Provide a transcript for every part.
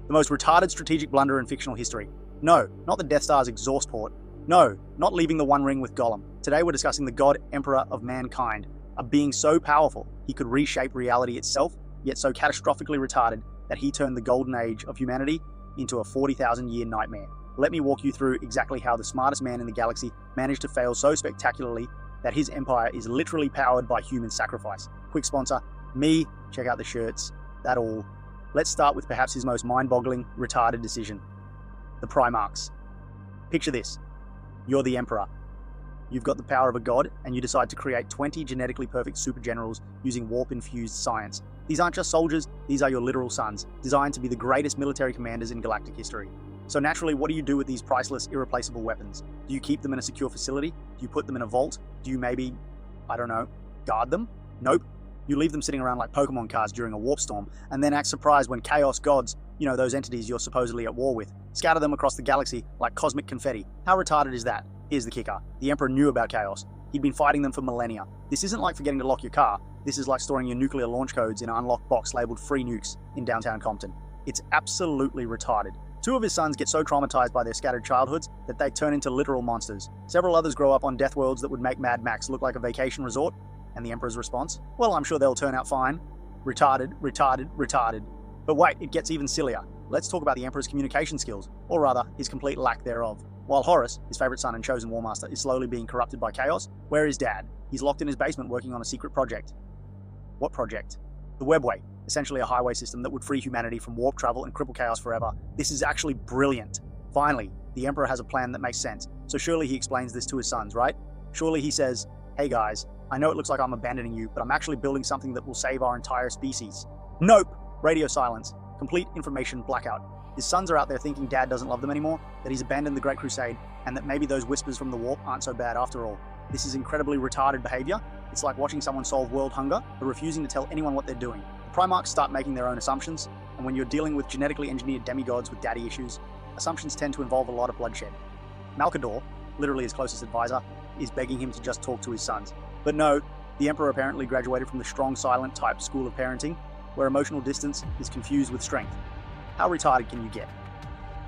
The most retarded strategic blunder in fictional history. No, not the Death Star's exhaust port. No, not leaving the One Ring with Gollum. Today we're discussing the God Emperor of mankind, a being so powerful he could reshape reality itself, yet so catastrophically retarded that he turned the golden age of humanity into a 40,000-year nightmare. Let me walk you through exactly how the smartest man in the galaxy managed to fail so spectacularly that his empire is literally powered by human sacrifice. Quick sponsor, me. Check out the shirts. That all. Let's start with perhaps his most mind-boggling, retarded decision. The Primarchs. Picture this. You're the Emperor. You've got the power of a god, and you decide to create 20 genetically perfect super generals using warp-infused science. These aren't just soldiers, these are your literal sons, designed to be the greatest military commanders in galactic history. So naturally, what do you do with these priceless, irreplaceable weapons? Do you keep them in a secure facility? Do you put them in a vault? Do you maybe, I don't know, guard them? Nope. You leave them sitting around like Pokemon cards during a warp storm, and then act surprised when Chaos gods, those entities you're supposedly at war with, scatter them across the galaxy like cosmic confetti. How retarded is that? Here's the kicker. The Emperor knew about Chaos. He'd been fighting them for millennia. This isn't like forgetting to lock your car. This is like storing your nuclear launch codes in an unlocked box labeled free nukes in downtown Compton. It's absolutely retarded. Two of his sons get so traumatized by their scattered childhoods that they turn into literal monsters. Several others grow up on death worlds that would make Mad Max look like a vacation resort. And the Emperor's response? Well, I'm sure they'll turn out fine. Retarded, retarded, retarded. But wait, it gets even sillier. Let's talk about the Emperor's communication skills, or rather, his complete lack thereof. While Horus, his favorite son and chosen Warmaster, is slowly being corrupted by Chaos, where is Dad? He's locked in his basement working on a secret project. What project? The Webway, essentially a highway system that would free humanity from warp travel and cripple Chaos forever. This is actually brilliant. Finally, the Emperor has a plan that makes sense, so surely he explains this to his sons, right? Surely he says, hey guys, I know it looks like I'm abandoning you, but I'm actually building something that will save our entire species. Nope! Radio silence. Complete information blackout. His sons are out there thinking Dad doesn't love them anymore, that he's abandoned the Great Crusade, and that maybe those whispers from the warp aren't so bad after all. This is incredibly retarded behavior. It's like watching someone solve world hunger, but refusing to tell anyone what they're doing. The Primarchs start making their own assumptions, and when you're dealing with genetically engineered demigods with daddy issues, assumptions tend to involve a lot of bloodshed. Malkador, literally his closest advisor, is begging him to just talk to his sons. But no, the Emperor apparently graduated from the strong silent type school of parenting, where emotional distance is confused with strength. How retarded can you get?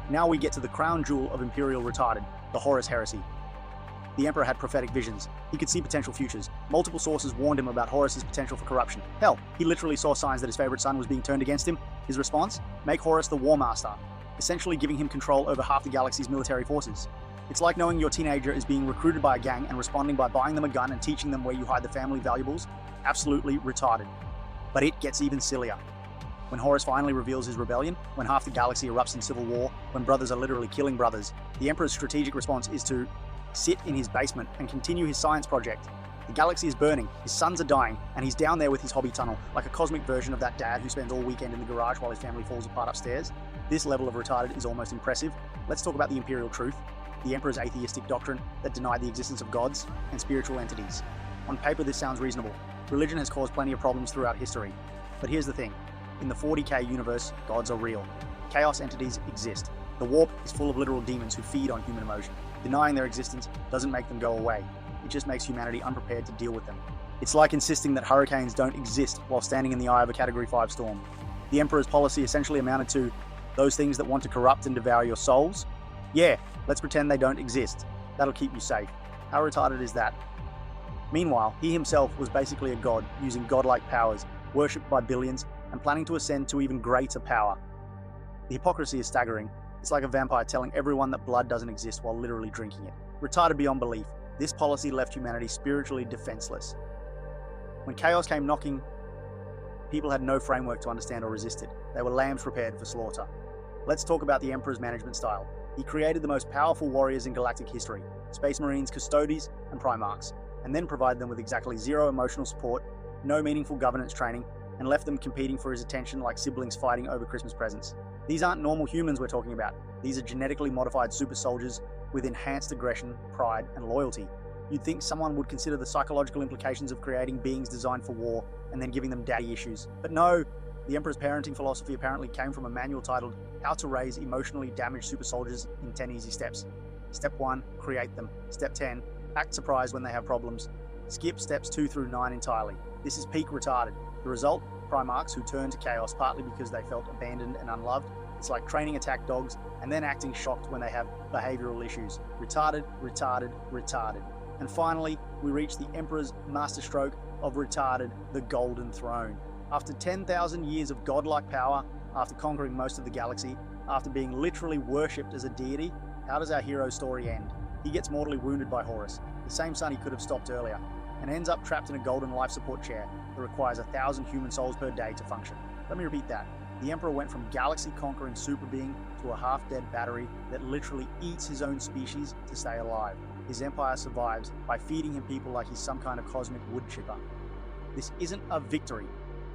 Now we get to the crown jewel of Imperial retarded, the Horus heresy. The Emperor had prophetic visions. He could see potential futures. Multiple sources warned him about Horus's potential for corruption. Hell, he literally saw signs that his favorite son was being turned against him. His response? Make Horus the War Master, essentially giving him control over half the galaxy's military forces. It's like knowing your teenager is being recruited by a gang and responding by buying them a gun and teaching them where you hide the family valuables. Absolutely retarded. But it gets even sillier. When Horus finally reveals his rebellion, when half the galaxy erupts in civil war, when brothers are literally killing brothers, the Emperor's strategic response is to sit in his basement and continue his science project. The galaxy is burning, his sons are dying, and he's down there with his hobby tunnel, like a cosmic version of that dad who spends all weekend in the garage while his family falls apart upstairs. This level of retarded is almost impressive. Let's talk about the Imperial truth, the Emperor's atheistic doctrine that denied the existence of gods and spiritual entities. On paper, this sounds reasonable. Religion has caused plenty of problems throughout history. But here's the thing. In the 40k universe, gods are real. Chaos entities exist. The warp is full of literal demons who feed on human emotion. Denying their existence doesn't make them go away. It just makes humanity unprepared to deal with them. It's like insisting that hurricanes don't exist while standing in the eye of a Category 5 storm. The Emperor's policy essentially amounted to those things that want to corrupt and devour your souls. Yeah, let's pretend they don't exist. That'll keep you safe. How retarded is that? Meanwhile, he himself was basically a god, using godlike powers, worshipped by billions, and planning to ascend to even greater power. The hypocrisy is staggering. It's like a vampire telling everyone that blood doesn't exist while literally drinking it. Retarded beyond belief, this policy left humanity spiritually defenseless. When chaos came knocking, people had no framework to understand or resist it. They were lambs prepared for slaughter. Let's talk about the Emperor's management style. He created the most powerful warriors in galactic history, Space Marines, Custodes, and Primarchs, and then provided them with exactly zero emotional support, no meaningful governance training, and left them competing for his attention like siblings fighting over Christmas presents. These aren't normal humans we're talking about. These are genetically modified super soldiers with enhanced aggression, pride, and loyalty. You'd think someone would consider the psychological implications of creating beings designed for war and then giving them daddy issues. But no, the Emperor's parenting philosophy apparently came from a manual titled How to Raise Emotionally Damaged Super Soldiers in 10 Easy Steps. Step 1, create them. Step 10, act surprised when they have problems. Skip steps 2 through 9 entirely. This is peak retarded. The result? Primarchs who turned to chaos partly because they felt abandoned and unloved, It's like training attack dogs and then acting shocked when they have behavioral issues. Retarded, retarded, retarded. And finally, we reach the Emperor's masterstroke of retarded, the Golden Throne. After 10,000 years of godlike power, after conquering most of the galaxy, after being literally worshipped as a deity, how does our hero's story end? He gets mortally wounded by Horus, the same son he could have stopped earlier, and ends up trapped in a golden life support chair that requires 1,000 human souls per day to function. Let me repeat that. The Emperor went from galaxy-conquering super being to a half-dead battery that literally eats his own species to stay alive. His empire survives by feeding him people like he's some kind of cosmic wood chipper. This isn't a victory.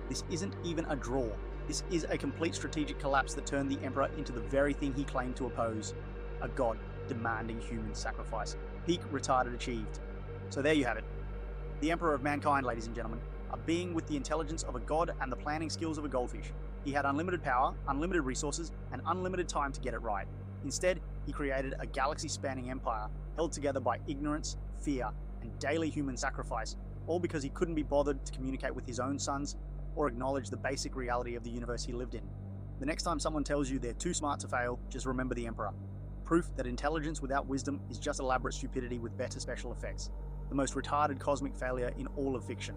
This isn't even a draw. This is a complete strategic collapse that turned the Emperor into the very thing he claimed to oppose, a god demanding human sacrifice. Peak retarded achieved. So there you have it. The Emperor of mankind, ladies and gentlemen, a being with the intelligence of a god and the planning skills of a goldfish. He had unlimited power, unlimited resources, and unlimited time to get it right. Instead, he created a galaxy-spanning empire held together by ignorance, fear, and daily human sacrifice, all because he couldn't be bothered to communicate with his own sons or acknowledge the basic reality of the universe he lived in. The next time someone tells you they're too smart to fail, just remember the Emperor. Proof that intelligence without wisdom is just elaborate stupidity with better special effects. The most retarded cosmic failure in all of fiction.